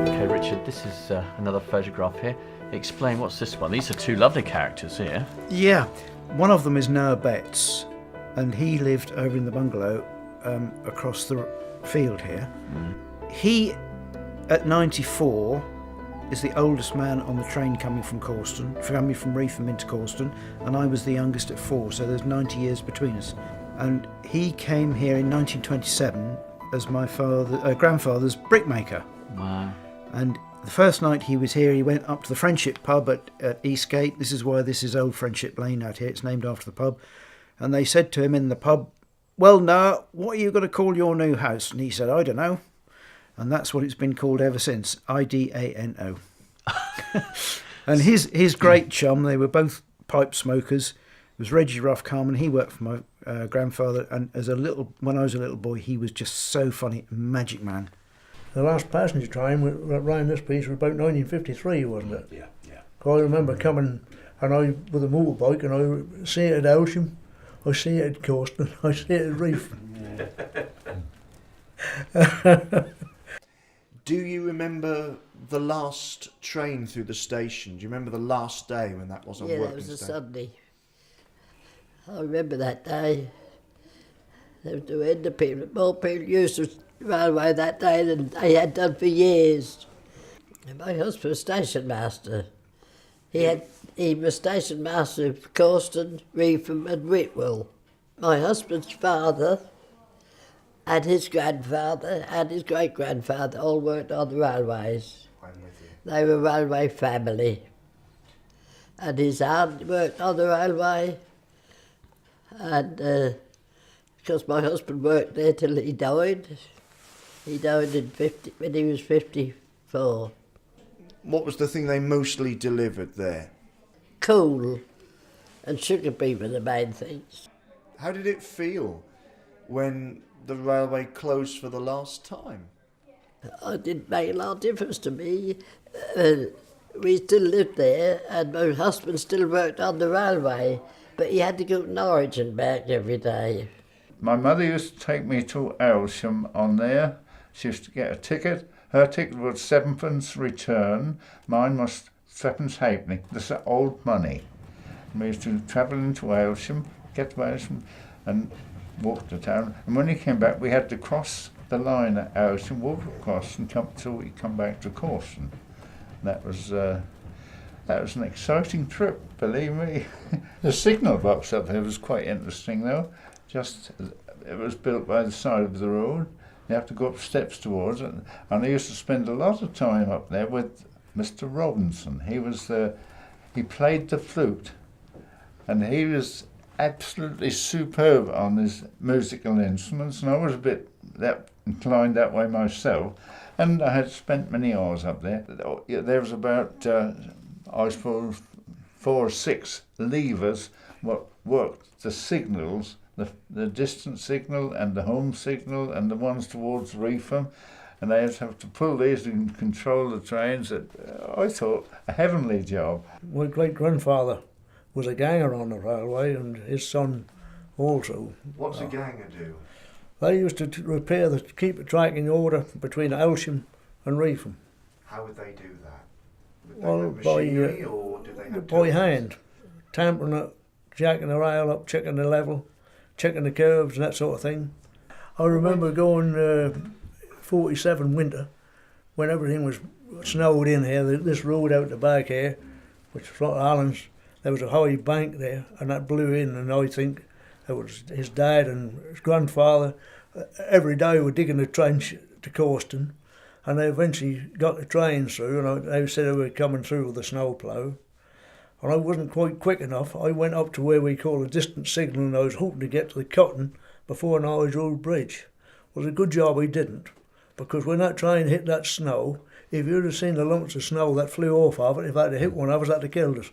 Okay, Richard, this is another photograph here. Explain, what's this one? These are two lovely characters here. Yeah, one of them is Noah Betts, and he lived over in the bungalow across the field here. He, at 94, is the oldest man on the train coming from Cawston, coming from Reefham into Cawston, and I was the youngest at 4, so there's 90 years between us. And he came here in 1927 as my grandfather's brickmaker. Wow. And the first night he was here, he went up to the Friendship pub at Eastgate. This is why this is Old Friendship Lane out here. It's named after the pub. And they said to him in the pub, "Well, Noah, what are you going to call your new house?" And he said, "I don't know." And that's what it's been called ever since, Idano. And his great chum, they were both pipe smokers, was Reggie Ruff Carman. He worked for my grandfather, and when I was a little boy, he was just so funny, magic man. The last passenger train around this piece was about 1953, wasn't it? Yeah, yeah. I remember coming, and I with a motorbike, and I see it at Elsham, I see it at Cawston, I see it at Reef. Do you remember the last train through the station? Do you remember the last day when that wasn't working? Yeah, that was a Sunday. I remember that day. There was no end of people. More people used the railway that day than they had done for years. And my husband was station master. He was station master of Cawston, Reefham and Whitwell. My husband's father and his grandfather and his great-grandfather all worked on the railways. I'm with you. They were a railway family. And his aunt worked on the railway. And because my husband worked there till he died. He died when he was 54. What was the thing they mostly delivered there? Coal and sugar beet were the main things. How did it feel when the railway closed for the last time? It didn't make a lot of difference to me. We still lived there, and my husband still worked on the railway, but he had to go to Norwich and back every day. My mother used to take me to Elsham on there. She used to get a ticket. Her ticket was 7pence return. Mine was 3pence halfpenny. This is old money. We used to travel into Elsham, get to Elsham and walk to town. And when we came back, we had to cross the line at Cawston, walk across and come till we come back to Cawston. That was an exciting trip, believe me. The signal box up there was quite interesting though. It was built by the side of the road. You have to go up steps towards it. And I used to spend a lot of time up there with Mr. Robinson. He played the flute, and he was absolutely superb on his musical instruments, and I was a bit inclined that way myself, and I had spent many hours up there. There was about, I suppose, 4 or 6 levers what worked the signals, the distance signal and the home signal and the ones towards Reefham, and they have to pull these and control the trains. I thought a heavenly job. My great-grandfather was a ganger on the railway, and his son also. What's a ganger do? They used to keep the track in order between Elsham and Reefham. How would they do that? Would they Well, have machinery, or do they have by tools? hand, tampering it, jacking the rail up, checking the level, checking the curves and that sort of thing. I remember going 47 winter, when everything was snowed in here, this road out the back here, which was like Allen's, there was a high bank there, and that blew in, and I think it was his dad and his grandfather. Every day were digging a trench to Cawston, and they eventually got the train through, and they said they were coming through with a snowplow. And I wasn't quite quick enough. I went up to where we call a distance signal, and I was hoping to get to the cotton before Norwich Road Bridge. It was a good job I didn't, because when that train hit that snow, if you'd have seen the lumps of snow that flew off of it, if I'd have hit one of us, that'd have killed us.